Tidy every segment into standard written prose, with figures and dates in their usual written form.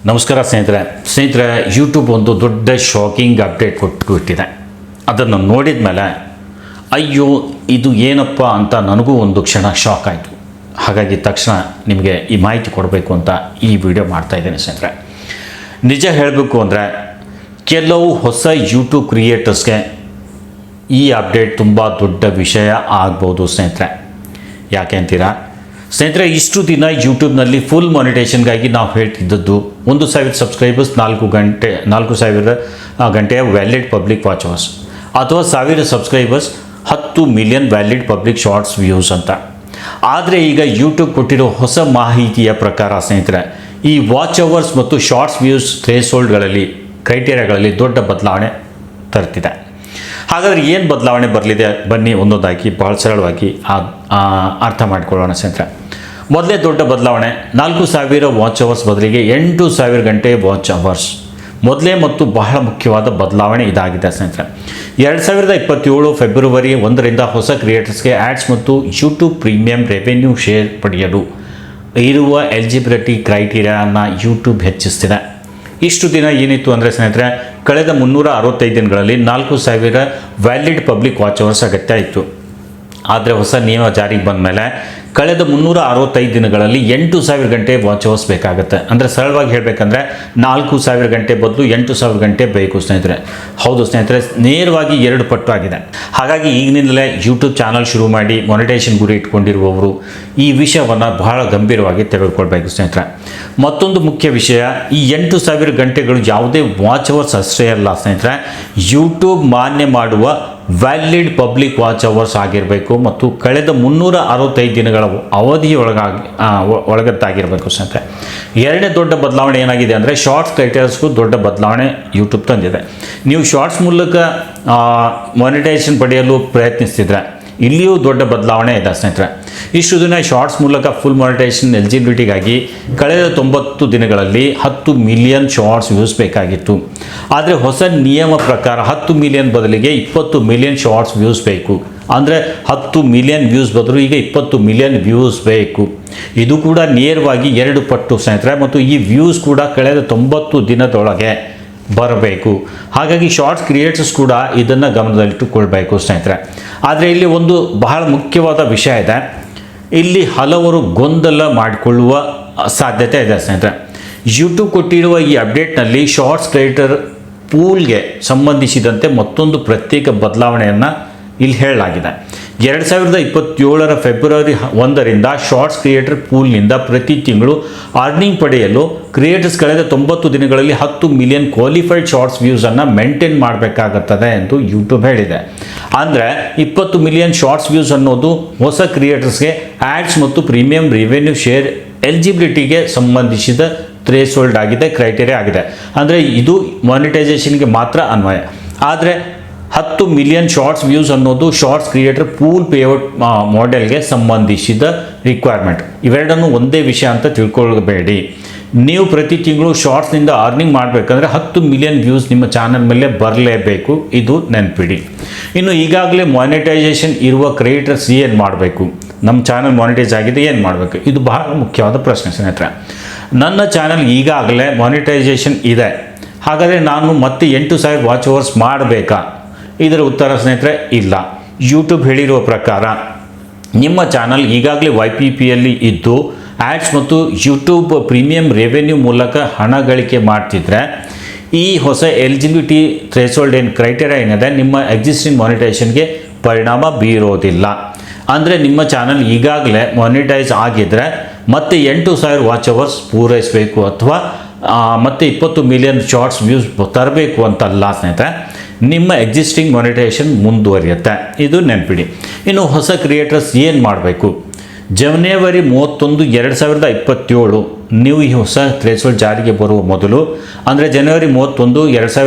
ನಮಸ್ಕಾರ ಸ್ನೇಹಿತರೆ ಯೂಟ್ಯೂಬ್ ಒಂದು ದೊಡ್ಡ ಶಾಕಿಂಗ್ ಅಪ್ಡೇಟ್ ಕೊಟ್ಟಿದೆ. ಅದನ್ನು ನೋಡಿದ ಮೇಲೆ ಅಯ್ಯೋ ಇದು ಏನಪ್ಪ ಅಂತ ನನಗೂ ಒಂದು ಕ್ಷಣ ಶಾಕ್ ಆಯಿತು. ಹಾಗಾಗಿ ತಕ್ಷಣ ನಿಮಗೆ ಈ ಮಾಹಿತಿ ಕೊಡಬೇಕು ಅಂತ ಈ ವಿಡಿಯೋ ಮಾಡ್ತಾಯಿದ್ದೇನೆ ಸ್ನೇಹಿತರೆ. ನಿಜ ಹೇಳಬೇಕು ಅಂದರೆ ಕೆಲವು ಹೊಸ ಯೂಟ್ಯೂಬ್ ಕ್ರಿಯೇಟರ್ಸ್ಗೆ ಈ ಅಪ್ಡೇಟ್ ತುಂಬ ದೊಡ್ಡ ವಿಷಯ ಆಗ್ಬೋದು ಸ್ನೇಹಿತರೆ. ಯಾಕೆ ಅಂತೀರಾ ಸ್ನೇಹಿತರೆ, ಇಷ್ಟು ದಿನ ಯೂಟ್ಯೂಬ್ನಲ್ಲಿ ಫುಲ್ ಮಾನಿಟೇಷನ್ಗಾಗಿ ನಾವು ಹೇಳ್ತಿದ್ದದ್ದು 1,000 ಸಬ್ಸ್ಕ್ರೈಬರ್ಸ್ 4,000 ಗಂಟೆಯ ವ್ಯಾಲಿಡ್ ಪಬ್ಲಿಕ್ ವಾಚ್ ಅವರ್ಸ್, ಅಥವಾ 1,000 subscribers 10 million valid public shorts views ಅಂತ. ಆದರೆ ಈಗ ಯೂಟ್ಯೂಬ್ ಕೊಟ್ಟಿರೋ ಹೊಸ ಮಾಹಿತಿಯ ಪ್ರಕಾರ ಸ್ನೇಹಿತರೆ, ಈ ವಾಚ್ ಅವರ್ಸ್ ಮತ್ತು ಶಾರ್ಟ್ಸ್ ವ್ಯೂಸ್ ಥ್ರೇಶೋಲ್ಡ್ಗಳಲ್ಲಿ ಕ್ರೈಟೀರಿಯಾಗಳಲ್ಲಿ ದೊಡ್ಡ ಬದಲಾವಣೆ ತರ್ತಿದೆ. ಹಾಗಾದರೆ ಏನು ಬದಲಾವಣೆ ಬರಲಿದೆ ಬನ್ನಿ ಒಂದೊಂದಾಗಿ ಬಹಳ ಸರಳವಾಗಿ ಅರ್ಥ ಮಾಡಿಕೊಳ್ಳೋಣ ಸ್ನೇಹಿತರೆ. ಮೊದಲೇ ದೊಡ್ಡ ಬದಲಾವಣೆ 4,000 ವಾಚ್ ಅವರ್ಸ್ ಬದಲಿಗೆ 8,000 ಗಂಟೆ ವಾಚ್ ಅವರ್ಸ್. ಮೊದಲೇ ಮತ್ತು ಬಹಳ ಮುಖ್ಯವಾದ ಬದಲಾವಣೆ ಇದಾಗಿದೆ ಸ್ನೇಹಿತರೆ. 2027 ಫೆಬ್ರವರಿ 1ರಿಂದ ಹೊಸ ಕ್ರಿಯೇಟರ್ಸ್ಗೆ ಆ್ಯಡ್ಸ್ ಮತ್ತು ಯೂಟ್ಯೂಬ್ ಪ್ರೀಮಿಯಂ ರೆವೆನ್ಯೂ ಶೇರ್ ಪಡೆಯಲು ಇರುವ ಎಲಿಜಿಬಿಲಿಟಿ ಕ್ರೈಟೀರಿಯಾನ ಯೂಟ್ಯೂಬ್ ಹೆಚ್ಚಿಸ್ತಿದೆ. ಇಷ್ಟು ದಿನ ಏನಿತ್ತು ಅಂದರೆ ಸ್ನೇಹಿತರೆ, ಕಳೆದ 365 ದಿನಗಳಲ್ಲಿ 4,000 ವ್ಯಾಲಿಡ್ ಪಬ್ಲಿಕ್ ವಾಚ್ ಅವರ್ಸ್ ಅಗತ್ಯ ಇತ್ತು. ಆದರೆ ಹೊಸ ನಿಯಮ ಜಾರಿಗೆ ಬಂದ ಮೇಲೆ ಕಳೆದ 365 ದಿನಗಳಲ್ಲಿ 8,000 ಗಂಟೆ ವಾಚ್ ಅವರ್ಸ್ ಬೇಕಾಗುತ್ತೆ. ಅಂದರೆ ಸರಳವಾಗಿ ಹೇಳಬೇಕಂದ್ರೆ 4,000 ಗಂಟೆ ಬದಲು 8,000 ಗಂಟೆ ಬೇಕು ಸ್ನೇಹಿತರೆ. ಹೌದು ಸ್ನೇಹಿತರೆ, ನೇರವಾಗಿ 2 ಪಟ್ಟು ಆಗಿದೆ. ಹಾಗಾಗಿ ಈಗಿನಿಂದಲೇ ಯೂಟ್ಯೂಬ್ ಚಾನಲ್ ಶುರು ಮಾಡಿ ಮಾನಿಟೇಷನ್ ಗುರಿ ಇಟ್ಕೊಂಡಿರುವವರು ಈ ವಿಷಯವನ್ನು ಬಹಳ ಗಂಭೀರವಾಗಿ ತೆಗೆದುಕೊಳ್ಬೇಕು ಸ್ನೇಹಿತರೆ. ಮತ್ತೊಂದು ಮುಖ್ಯ ವಿಷಯ, ಈ 8,000 ಗಂಟೆಗಳು ಯಾವುದೇ ವಾಚ್ ಅವರ್ಸ್ ಅಷ್ಟೇ ಅಲ್ಲ ಸ್ನೇಹಿತರೆ, ಯೂಟ್ಯೂಬ್ ಮಾನ್ಯ ಮಾಡುವ ವ್ಯಾಲಿಡ್ ಪಬ್ಲಿಕ್ ವಾಚ್ ಅವರ್ಸ್ ಆಗಿರಬೇಕು ಮತ್ತು ಕಳೆದ 365 ದಿನಗಳ ಒಳಗತ್ತಾಗಿರಬೇಕು ಸ್ನೇಹಿತರೆ. ಎರಡನೇ ದೊಡ್ಡ ಬದಲಾವಣೆ ಏನಾಗಿದೆ ಅಂದರೆ, ಶಾರ್ಟ್ಸ್ ಕ್ರೈಟೀರಿಯಾಸ್ಗೂ ದೊಡ್ಡ ಬದಲಾವಣೆ ಯೂಟ್ಯೂಬ್ ತಂದಿದೆ. ನೀವು ಶಾರ್ಟ್ಸ್ ಮೂಲಕ ಮಾನಿಟೈಸೇಷನ್ ಪಡೆಯಲು ಪ್ರಯತ್ನಿಸ್ತಿದ್ರೆ ಇಲ್ಲಿಯೂ ದೊಡ್ಡ ಬದಲಾವಣೆ ಇದೆ ಸ್ನೇಹಿತರೆ. ಇಷ್ಟು ದಿನ ಶಾರ್ಟ್ಸ್ ಮೂಲಕ ಫುಲ್ ಮಾನಿಟೈಸೇಷನ್ ಎಲಿಜಿಬಿಲಿಟಿಗಾಗಿ ಕಳೆದ 90 ದಿನಗಳಲ್ಲಿ 10 ಮಿಲಿಯನ್ ಶಾರ್ಟ್ಸ್ ವ್ಯೂಸ್ ಬೇಕಾಗಿತ್ತು. ಆದರೆ ಹೊಸ ನಿಯಮ ಪ್ರಕಾರ 10 ಮಿಲಿಯನ್ ಬದಲಿಗೆ 20 ಮಿಲಿಯನ್ ಶಾರ್ಟ್ಸ್ ವ್ಯೂಸ್ ಬೇಕು. ಅಂದರೆ 10 ಮಿಲಿಯನ್ ವ್ಯೂಸ್ ಬದಲು ಈಗ 20 ಮಿಲಿಯನ್ ವ್ಯೂಸ್ ಬೇಕು. ಇದು ಕೂಡ ನೇರವಾಗಿ 2 ಪಟ್ಟು ಸ್ನೇಹಿತರೆ. ಮತ್ತು ಈ ವ್ಯೂಸ್ ಕೂಡ ಕಳೆದ 90 ದಿನದೊಳಗೆ ಬರಬೇಕು. ಹಾಗಾಗಿ ಶಾರ್ಟ್ಸ್ ಕ್ರಿಯೇಟರ್ಸ್ ಕೂಡ ಇದನ್ನು ಗಮನದಲ್ಲಿಟ್ಟುಕೊಳ್ಬೇಕು ಸ್ನೇಹಿತರೆ. ಆದರೆ ಇಲ್ಲಿ ಒಂದು ಬಹಳ ಮುಖ್ಯವಾದ ವಿಷಯ ಇದೆ. ಇಲ್ಲಿ ಹಲವರು ಗೊಂದಲ ಮಾಡಿಕೊಳ್ಳುವ ಸಾಧ್ಯತೆ ಇದೆ ಸ್ನೇಹಿತರೆ. ಯೂಟ್ಯೂಬ್ ಕೊಟ್ಟಿರುವ ಈ ಅಪ್ಡೇಟ್ನಲ್ಲಿ ಶಾರ್ಟ್ಸ್ ಕ್ರಿಯೇಟರ್ ಪೂಲ್ಗೆ ಸಂಬಂಧಿಸಿದಂತೆ ಮತ್ತೊಂದು ಪ್ರತ್ಯೇಕ ಬದಲಾವಣೆಯನ್ನು ಇಲ್ಲಿ ಹೇಳಲಾಗಿದೆ. 2027 ಫೆಬ್ರವರಿ 1ರಿಂದ ಶಾರ್ಟ್ಸ್ ಕ್ರಿಯೇಟರ್ ಪೂಲ್ನಿಂದ ಪ್ರತಿ ತಿಂಗಳು ಅರ್ನಿಂಗ್ ಪಡೆಯಲು ಕ್ರಿಯೇಟರ್ಸ್ ಕಳೆದ 90 ದಿನಗಳಲ್ಲಿ 10 ಮಿಲಿಯನ್ ಕ್ವಾಲಿಫೈಡ್ ಶಾರ್ಟ್ಸ್ ವ್ಯೂಸನ್ನು ಮೇಂಟೈನ್ ಮಾಡಬೇಕಾಗುತ್ತದೆ ಎಂದು ಯೂಟ್ಯೂಬ್ ಹೇಳಿದೆ. ಅಂದರೆ 20 ಮಿಲಿಯನ್ ಶಾರ್ಟ್ಸ್ ವ್ಯೂಸ್ ಅನ್ನೋದು ಹೊಸ ಕ್ರಿಯೇಟರ್ಸ್ಗೆ ಆ್ಯಡ್ಸ್ ಮತ್ತು ಪ್ರೀಮಿಯಂ ರೆವೆನ್ಯೂ ಶೇರ್ ಎಲಿಜಿಬಿಲಿಟಿಗೆ ಸಂಬಂಧಿಸಿದ ಥ್ರೇಶೋಲ್ಡ್ ಆಗಿದೆ, ಕ್ರೈಟೀರಿಯಾ ಆಗಿದೆ. ಅಂದರೆ ಇದು ಮಾನಿಟೈಸೇಷನ್ಗೆ ಮಾತ್ರ ಅನ್ವಯ. ಆದರೆ 10 ಮಿಲಿಯನ್ ಶಾರ್ಟ್ಸ್ ವ್ಯೂಸ್ ಅನ್ನೋದು ಶಾರ್ಟ್ಸ್ ಕ್ರಿಯೇಟರ್ ಪೂಲ್ ಪೇಔಟ್ ಮಾಡೆಲ್ಗೆ ಸಂಬಂಧಿಸಿದ ರಿಕ್ವೈರ್ಮೆಂಟ್. ಇವೆರಡನ್ನು ಒಂದೇ ವಿಷಯ ಅಂತ ತಿಳ್ಕೊಳ್ಬೇಡಿ. ನೀವು ಪ್ರತಿ ತಿಂಗಳು ಶಾರ್ಟ್ಸ್ನಿಂದ ಅರ್ನಿಂಗ್ ಮಾಡಬೇಕಂದ್ರೆ 10 ಮಿಲಿಯನ್ ವ್ಯೂಸ್ ನಿಮ್ಮ ಚಾನಲ್ ಮೇಲೆ ಬರಲೇಬೇಕು. ಇದು ನೆನಪಿಡಿ. ಇನ್ನು ಈಗಾಗಲೇ ಮಾನಿಟೈಸೇಷನ್ ಇರುವ ಕ್ರಿಯೇಟರ್ಸ್ ಏನು ಮಾಡಬೇಕು? ನಮ್ಮ ಚಾನಲ್ ಮಾನಿಟೈಸ್ ಆಗಿದೆ, ಏನು ಮಾಡಬೇಕು? ಇದು ಬಹಳ ಮುಖ್ಯವಾದ ಪ್ರಶ್ನೆ ಸ್ನೇಹಿತರೆ. ನನ್ನ ಚಾನಲ್ ಈಗಾಗಲೇ ಮಾನಿಟೈಸೇಷನ್ ಇದೆ, ಹಾಗಾದರೆ ನಾನು ಮತ್ತೆ 8,000 ವಾಚ್ ಅವರ್ಸ್ ಮಾಡಬೇಕಾ? ಇದರ ಉತ್ತರ ಸ್ನೇಹಿತರೆ ಇಲ್ಲ. ಯೂಟ್ಯೂಬ್ ಹೇಳಿರುವ ಪ್ರಕಾರ ನಿಮ್ಮ ಚಾನಲ್ ಈಗಾಗಲೇ YPPಯಲ್ಲಿ ಇದ್ದು ಆ್ಯಡ್ಸ್ ಮತ್ತು ಯೂಟ್ಯೂಬ್ ಪ್ರೀಮಿಯಂ ರೆವೆನ್ಯೂ ಮೂಲಕ ಹಣ ಗಳಿಕೆ ಮಾಡ್ತಿದ್ರೆ ಈ ಹೊಸ ಎಲಿಜಿಬಿಲಿಟಿ ಥ್ರೇಶೋಲ್ಡ್ ಏನು ಕ್ರೈಟೀರಿಯಾ ಏನಿದೆ ನಿಮ್ಮ ಎಕ್ಸಿಸ್ಟಿಂಗ್ ಮಾನಿಟೈಸೇಷನ್ಗೆ ಪರಿಣಾಮ ಬೀರೋದಿಲ್ಲ. ಅಂದರೆ ನಿಮ್ಮ ಚಾನಲ್ ಈಗಾಗಲೇ ಮಾನಿಟೈಸ್ ಆಗಿದ್ದರೆ ಮತ್ತೆ 8,000 ವಾಚ್ ಅವರ್ಸ್ ಪೂರೈಸಬೇಕು ಅಥವಾ ಮತ್ತೆ 20 ಮಿಲಿಯನ್ ಶಾರ್ಟ್ಸ್ ವ್ಯೂಸ್ ತರಬೇಕು ಅಂತಲ್ಲ ಸ್ನೇಹಿತರೆ. ನಿಮ್ಮ ಎಕ್ಸಿಸ್ಟಿಂಗ್ ಮಾನಿಟೈಸೇಷನ್ ಮುಂದುವರಿಯುತ್ತೆ. ಇದು ನೆನಪಿಡಿ. ಇನ್ನು ಹೊಸ ಕ್ರಿಯೇಟರ್ಸ್ ಏನು ಮಾಡಬೇಕು? ಜನವರಿ 31, 2027 ನೀವು ಈ ಹೊಸ ಥ್ರೇಶೋಲ್ಡ್ ಜಾರಿಗೆ ಬರುವ ಮೊದಲು, ಅಂದರೆ ಜನವರಿ 31,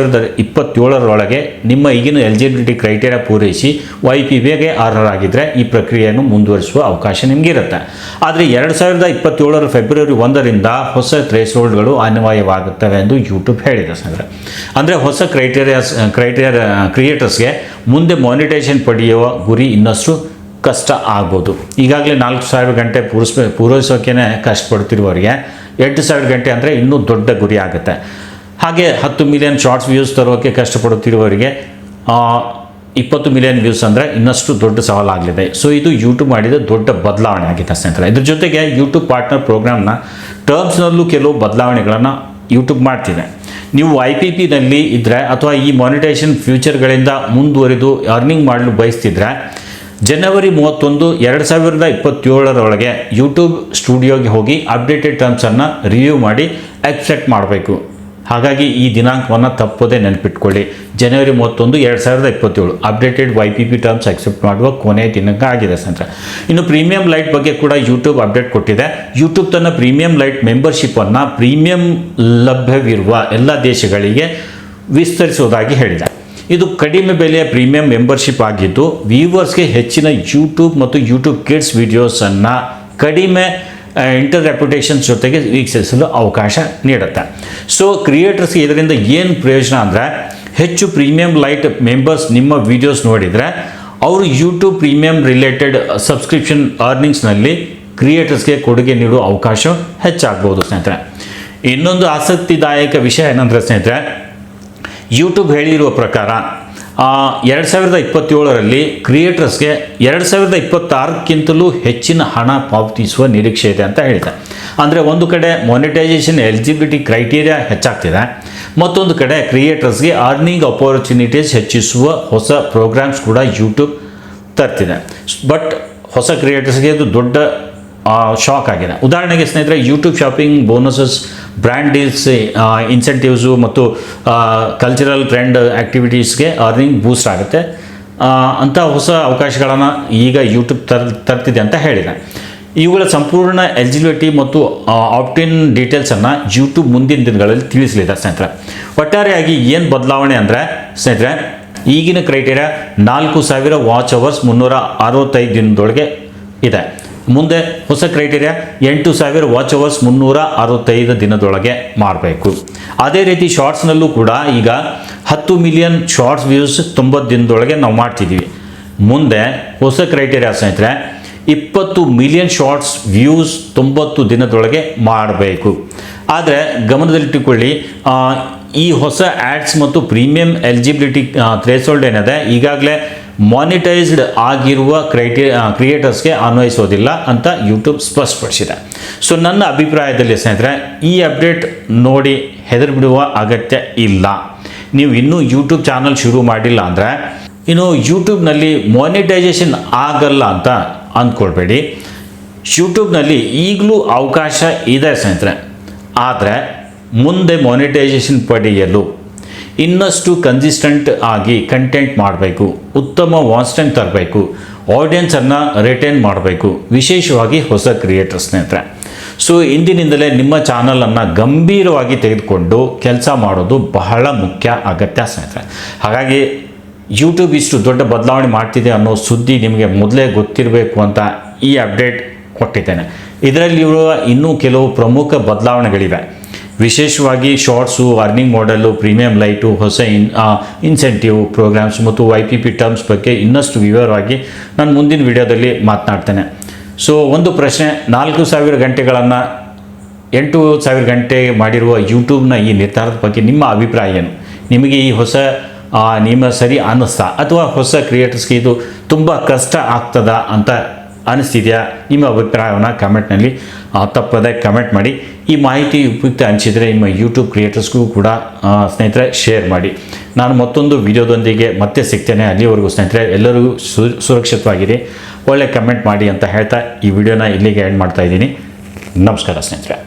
2027 ನಿಮ್ಮ ಈಗಿನ ಎಲಿಜಿಬಿಲಿಟಿ ಕ್ರೈಟೀರಿಯಾ ಪೂರೈಸಿ YPPಗೆ ಅರ್ಹರಾಗಿದ್ದರೆ ಈ ಪ್ರಕ್ರಿಯೆಯನ್ನು ಮುಂದುವರಿಸುವ ಅವಕಾಶ ನಿಮಗಿರುತ್ತೆ. ಆದರೆ 2027 ಫೆಬ್ರವರಿ 1ರಿಂದ ಹೊಸ ಥ್ರೇಶೋಲ್ಡ್ಗಳು ಅನ್ವಯವಾಗುತ್ತವೆ ಎಂದು ಯೂಟ್ಯೂಬ್ ಹೇಳಿದೆ ಸ್ನೇಹಿತರೆ. ಅಂದರೆ ಹೊಸ ಕ್ರಿಯೇಟರ್ಸ್ಗೆ ಮುಂದೆ ಮಾನಿಟೈಸೇಷನ್ ಪಡೆಯುವ ಗುರಿ ಇನ್ನಷ್ಟು ಕಷ್ಟ ಆಗ್ಬೋದು. ಈಗಾಗಲೇ 4,000 ಗಂಟೆ ಪೂರೈಸೋಕೆ ಕಷ್ಟಪಡ್ತಿರುವವರಿಗೆ 8,000 ಗಂಟೆ ಅಂದರೆ ಇನ್ನೂ ದೊಡ್ಡ ಗುರಿ ಆಗುತ್ತೆ. ಹಾಗೆ 10 ಮಿಲಿಯನ್ ಶಾರ್ಟ್ಸ್ ವ್ಯೂಸ್ ತರೋಕ್ಕೆ ಕಷ್ಟಪಡುತ್ತಿರುವವರಿಗೆ 20 ಮಿಲಿಯನ್ ವ್ಯೂಸ್ ಅಂದರೆ ಇನ್ನಷ್ಟು ದೊಡ್ಡ ಸವಾಲಾಗಲಿದೆ. ಸೊ ಇದು ಯೂಟ್ಯೂಬ್ ಮಾಡಿದ ದೊಡ್ಡ ಬದಲಾವಣೆ ಆಗಿದೆ ಸ್ನೇಹಿತರೆ. ಇದ್ರ ಜೊತೆಗೆ ಯೂಟ್ಯೂಬ್ ಪಾರ್ಟ್ನರ್ ಪ್ರೋಗ್ರಾಮ್ನ ಟರ್ಮ್ಸ್ನಲ್ಲೂ ಕೆಲವು ಬದಲಾವಣೆಗಳನ್ನು ಯೂಟ್ಯೂಬ್ ಮಾಡ್ತಿದೆ. ನೀವು IPPನಲ್ಲಿ ಇದ್ದರೆ ಅಥವಾ ಈ ಮಾನಿಟೈಸೇಷನ್ ಫ್ಯೂಚರ್ಗಳಿಂದ ಮುಂದುವರಿದು ಅರ್ನಿಂಗ್ ಮಾಡಲು ಬಯಸ್ತಿದ್ರೆ ಜನವರಿ 31, 2027 ಯೂಟ್ಯೂಬ್ ಸ್ಟುಡಿಯೋಗೆ ಹೋಗಿ ಅಪ್ಡೇಟೆಡ್ ಟರ್ಮ್ಸನ್ನು ರಿವ್ಯೂ ಮಾಡಿ ಅಕ್ಸೆಪ್ಟ್ ಮಾಡಬೇಕು. ಹಾಗಾಗಿ ಈ ದಿನಾಂಕವನ್ನು ತಪ್ಪದೇ ನೆನಪಿಟ್ಕೊಳ್ಳಿ. ಜನವರಿ 31, 2027 ಅಪ್ಡೇಟೆಡ್ YPP ಟರ್ಮ್ಸ್ ಅಕ್ಸೆಪ್ಟ್ ಮಾಡುವ ಕೊನೆಯ ದಿನಾಂಕ ಆಗಿದೆ ಸ್ನೇಹಿತರೆ. ಇನ್ನು ಪ್ರೀಮಿಯಂ ಲೈಟ್ ಬಗ್ಗೆ ಕೂಡ ಯೂಟ್ಯೂಬ್ ಅಪ್ಡೇಟ್ ಕೊಟ್ಟಿದೆ. ಯೂಟ್ಯೂಬ್ ತನ್ನ ಪ್ರೀಮಿಯಂ ಲೈಟ್ ಮೆಂಬರ್ಶಿಪ್ಪನ್ನು ಪ್ರೀಮಿಯಂ ಲಭ್ಯವಿರುವ ಎಲ್ಲ ದೇಶಗಳಿಗೆ ವಿಸ್ತರಿಸುವುದಾಗಿ ಹೇಳಿದೆ. ಇದು ಕಡಿಮೆ ಬೆಲೆಯ ಪ್ರೀಮಿಯಂ ಮೆಂಬರ್ಶಿಪ್ ಆಗಿದ್ದು ವ್ಯೂವರ್ಸ್ಗೆ ಹೆಚ್ಚಿನ ಯೂಟ್ಯೂಬ್ ಮತ್ತು ಯೂಟ್ಯೂಬ್ ಕಿಡ್ಸ್ ವಿಡಿಯೋಸನ್ನು ಕಡಿಮೆ ಇಂಟರ್ಪ್ರಿಟೇಷನ್ಸ್ ಜೊತೆಗೆ ವೀಕ್ಷಿಸಲು ಅವಕಾಶ ನೀಡುತ್ತೆ. ಸೊ ಕ್ರಿಯೇಟರ್ಸ್ಗೆ ಇದರಿಂದ ಏನು ಪ್ರಯೋಜನ ಅಂದರೆ, ಹೆಚ್ಚು ಪ್ರೀಮಿಯಂ ಲೈಟ್ ಮೆಂಬರ್ಸ್ ನಿಮ್ಮ ವಿಡಿಯೋಸ್ ನೋಡಿದರೆ ಅವರು ಯೂಟ್ಯೂಬ್ ಪ್ರೀಮಿಯಂ ರಿಲೇಟೆಡ್ ಸಬ್ಸ್ಕ್ರಿಪ್ಷನ್ ಅರ್ನಿಂಗ್ಸ್ನಲ್ಲಿ ಕ್ರಿಯೇಟರ್ಸ್ಗೆ ಕೊಡುಗೆ ನೀಡುವ ಅವಕಾಶ ಹೆಚ್ಚಾಗ್ಬೋದು ಸ್ನೇಹಿತರೆ. ಇನ್ನೊಂದು ಆಸಕ್ತಿದಾಯಕ ವಿಷಯ ಏನಂದರೆ ಸ್ನೇಹಿತರೆ, ಯೂಟ್ಯೂಬ್ ಹೇಳಿರುವ ಪ್ರಕಾರ 2027 ಕ್ರಿಯೇಟರ್ಸ್ಗೆ 2026ಕ್ಕಿಂತಲೂ ಹೆಚ್ಚಿನ ಹಣ ಪಾವತಿಸುವ ನಿರೀಕ್ಷೆ ಇದೆ ಅಂತ ಹೇಳ್ತಾರೆ. ಅಂದರೆ ಒಂದು ಕಡೆ ಮಾನಿಟೈಸೇಷನ್ ಎಲಿಜಿಬಿಲಿಟಿ ಕ್ರೈಟೀರಿಯಾ ಹೆಚ್ಚಾಗ್ತಿದೆ, ಮತ್ತೊಂದು ಕಡೆ ಕ್ರಿಯೇಟರ್ಸ್ಗೆ ಅರ್ನಿಂಗ್ ಅಪರ್ಚುನಿಟೀಸ್ ಹೆಚ್ಚಿಸುವ ಹೊಸ ಪ್ರೋಗ್ರಾಮ್ಸ್ ಕೂಡ ಯೂಟ್ಯೂಬ್ ತರ್ತಿದೆ. ಬಟ್ ಹೊಸ ಕ್ರಿಯೇಟರ್ಸ್ಗೆ ಇದು ದೊಡ್ಡ ಶಾಕ್ ಆಗಿದೆ. ಉದಾಹರಣೆಗೆ ಸ್ನೇಹಿತರೆ, YouTube shopping bonuses, brand deals, incentives ಮತ್ತು ಕಲ್ಚರಲ್ ಟ್ರೆಂಡ್ ಆ್ಯಕ್ಟಿವಿಟೀಸ್ಗೆ ಅರ್ನಿಂಗ್ ಬೂಸ್ಟ್ ಆಗುತ್ತೆ. ಅಂಥ ಹೊಸ ಅವಕಾಶಗಳನ್ನು ಈಗ ಯೂಟ್ಯೂಬ್ ತರ್ತಿದೆ ಅಂತ ಹೇಳಿದೆ. ಇವುಗಳ ಸಂಪೂರ್ಣ ಎಲಿಜಿಬಿಲಿಟಿ ಮತ್ತು ಆಪ್ಟಿನ್ ಡೀಟೇಲ್ಸನ್ನು ಯೂಟ್ಯೂಬ್ ಮುಂದಿನ ದಿನಗಳಲ್ಲಿ ತಿಳಿಸಲಿದೆ ಸ್ನೇಹಿತರೆ. ಒಟ್ಟಾರೆಯಾಗಿ ಏನು ಬದಲಾವಣೆ ಅಂದರೆ ಸ್ನೇಹಿತರೆ, ಈಗಿನ ಕ್ರೈಟೀರಿಯಾ 4,000 ವಾಚ್ ಅವರ್ಸ್ 365 ದಿನದೊಳಗೆ ಇದೆ. ಮುಂದೆ ಹೊಸ ಕ್ರೈಟೀರಿಯಾ 8,000 ವಾಚ್ ಅವರ್ಸ್ 365 ದಿನದೊಳಗೆ ಮಾಡಬೇಕು. ಅದೇ ರೀತಿ ಶಾರ್ಟ್ಸ್ನಲ್ಲೂ ಕೂಡ ಈಗ 10 ಮಿಲಿಯನ್ ಶಾರ್ಟ್ಸ್ ವ್ಯೂಸ್ 90 ದಿನದೊಳಗೆ ನಾವು ಮಾಡ್ತಿದ್ದೀವಿ. ಮುಂದೆ ಹೊಸ ಕ್ರೈಟೀರಿಯಾ ಸ್ನೇಹಿತರೆ 20 ಮಿಲಿಯನ್ ಶಾರ್ಟ್ಸ್ ವ್ಯೂಸ್ 90 ದಿನದೊಳಗೆ ಮಾಡಬೇಕು. ಆದರೆ ಗಮನದಲ್ಲಿಟ್ಟುಕೊಳ್ಳಿ, ಈ ಹೊಸ ಆ್ಯಡ್ಸ್ ಮತ್ತು ಪ್ರೀಮಿಯಂ ಎಲಿಜಿಬಿಲಿಟಿ ಥ್ರೆಶೋಲ್ಡ್ ಏನಿದೆ ಈಗಾಗಲೇ ಮಾನಿಟೈಸ್ಡ್ ಆಗಿರುವ ಕ್ರಿಯೇಟರ್ಸ್ಗೆ ಅನ್ವಯಿಸೋದಿಲ್ಲ ಅಂತ ಯೂಟ್ಯೂಬ್ ಸ್ಪಷ್ಟಪಡಿಸಿದೆ. ಸೊ ನನ್ನ ಅಭಿಪ್ರಾಯದಲ್ಲಿ ಸ್ನೇಹಿತರೆ, ಈ ಅಪ್ಡೇಟ್ ನೋಡಿ ಹೆದರಿಬಿಡುವ ಅಗತ್ಯ ಇಲ್ಲ. ನೀವು ಇನ್ನೂ ಯೂಟ್ಯೂಬ್ ಚಾನಲ್ ಶುರು ಮಾಡಿಲ್ಲ ಅಂದರೆ ಇನ್ನು ಯೂಟ್ಯೂಬ್ನಲ್ಲಿ ಮಾನಿಟೈಸೇಷನ್ ಆಗಲ್ಲ ಅಂತ ಅಂದ್ಕೊಳ್ಬೇಡಿ. ಯೂಟ್ಯೂಬ್ನಲ್ಲಿ ಈಗಲೂ ಅವಕಾಶ ಇದೆ ಸ್ನೇಹಿತರೆ. ಆದರೆ ಮುಂದೆ ಮಾನಿಟೈಸೇಷನ್ ಪಡೆಯಲು ಇನ್ನಷ್ಟು ಕನ್ಸಿಸ್ಟೆಂಟ್ ಆಗಿ ಕಂಟೆಂಟ್ ಮಾಡಬೇಕು, ಉತ್ತಮ ವಾಚ್ ತರಬೇಕು, ಆಡಿಯನ್ಸನ್ನು ರಿಟೈನ್ ಮಾಡಬೇಕು, ವಿಶೇಷವಾಗಿ ಹೊಸ ಕ್ರಿಯೇಟರ್ ಸ್ನೇಹಿತರೆ. ಸೊ ಇಂದಿನಿಂದಲೇ ನಿಮ್ಮ ಚಾನಲನ್ನು ಗಂಭೀರವಾಗಿ ತೆಗೆದುಕೊಂಡು ಕೆಲಸ ಮಾಡೋದು ಬಹಳ ಮುಖ್ಯ ಅಗತ್ಯ ಸ್ನೇಹಿತರೆ. ಹಾಗಾಗಿ ಯೂಟ್ಯೂಬ್ ಇಷ್ಟು ದೊಡ್ಡ ಬದಲಾವಣೆ ಮಾಡ್ತಿದೆ ಅನ್ನೋ ಸುದ್ದಿ ನಿಮಗೆ ಮೊದಲೇ ಗೊತ್ತಿರಬೇಕು ಅಂತ ಈ ಅಪ್ಡೇಟ್ ಕೊಟ್ಟಿದ್ದೇನೆ. ಇದರಲ್ಲಿರುವ ಇನ್ನೂ ಕೆಲವು ಪ್ರಮುಖ ಬದಲಾವಣೆಗಳಿವೆ. ವಿಶೇಷವಾಗಿ shorts, earning model, premium light, ಹೊಸ ಇನ್ಸೆಂಟಿವ್ ಪ್ರೋಗ್ರಾಮ್ಸ್ ಮತ್ತು YPP ಟರ್ಮ್ಸ್ ಬಗ್ಗೆ ಇನ್ನಷ್ಟು ವಿವರವಾಗಿ ನಾನು ಮುಂದಿನ ವಿಡಿಯೋದಲ್ಲಿ ಮಾತನಾಡ್ತೇನೆ. ಸೊ ಒಂದು ಪ್ರಶ್ನೆ, 4,000 ಗಂಟೆಗಳನ್ನು 8,000 ಗಂಟೆ ಮಾಡಿರುವ ಯೂಟ್ಯೂಬ್ನ ಈ ನಿರ್ಧಾರದ ಬಗ್ಗೆ ನಿಮ್ಮ ಅಭಿಪ್ರಾಯ ಏನು? ನಿಮಗೆ ಈ ಹೊಸ ನಿಯಮ ಸರಿ ಅನ್ನಿಸ್ತಾ, ಅಥವಾ ಹೊಸ ಕ್ರಿಯೇಟರ್ಸ್ಗೆ ಇದು ತುಂಬ ಕಷ್ಟ ಆಗ್ತದಾ ಅಂತ ಅನಿಸ್ತಿದೆಯಾ? ನಿಮ್ಮ ಅಭಿಪ್ರಾಯವನ್ನು ಕಮೆಂಟ್ನಲ್ಲಿ ತಪ್ಪದೆ ಕಮೆಂಟ್ ಮಾಡಿ. ಈ ಮಾಹಿತಿ ಉಪಯುಕ್ತ ಅನಿಸಿದರೆ ನಿಮ್ಮ ಯೂಟ್ಯೂಬ್ ಕ್ರಿಯೇಟರ್ಸ್ಗೂ ಕೂಡ ಸ್ನೇಹಿತರೆ ಶೇರ್ ಮಾಡಿ. ನಾನು ಮತ್ತೊಂದು ವಿಡಿಯೋದೊಂದಿಗೆ ಮತ್ತೆ ಸಿಗ್ತೇನೆ. ಅಲ್ಲಿವರೆಗೂ ಸ್ನೇಹಿತರೆ ಎಲ್ಲರಿಗೂ ಸುರಕ್ಷಿತವಾಗಿರಿ, ಒಳ್ಳೆ ಕಮೆಂಟ್ ಮಾಡಿ ಅಂತ ಹೇಳ್ತಾ ಈ ವಿಡಿಯೋನ ಇಲ್ಲಿಗೆ ಎಂಡ್ ಮಾಡ್ತಾ ಇದ್ದೀನಿ. ನಮಸ್ಕಾರ ಸ್ನೇಹಿತರೆ.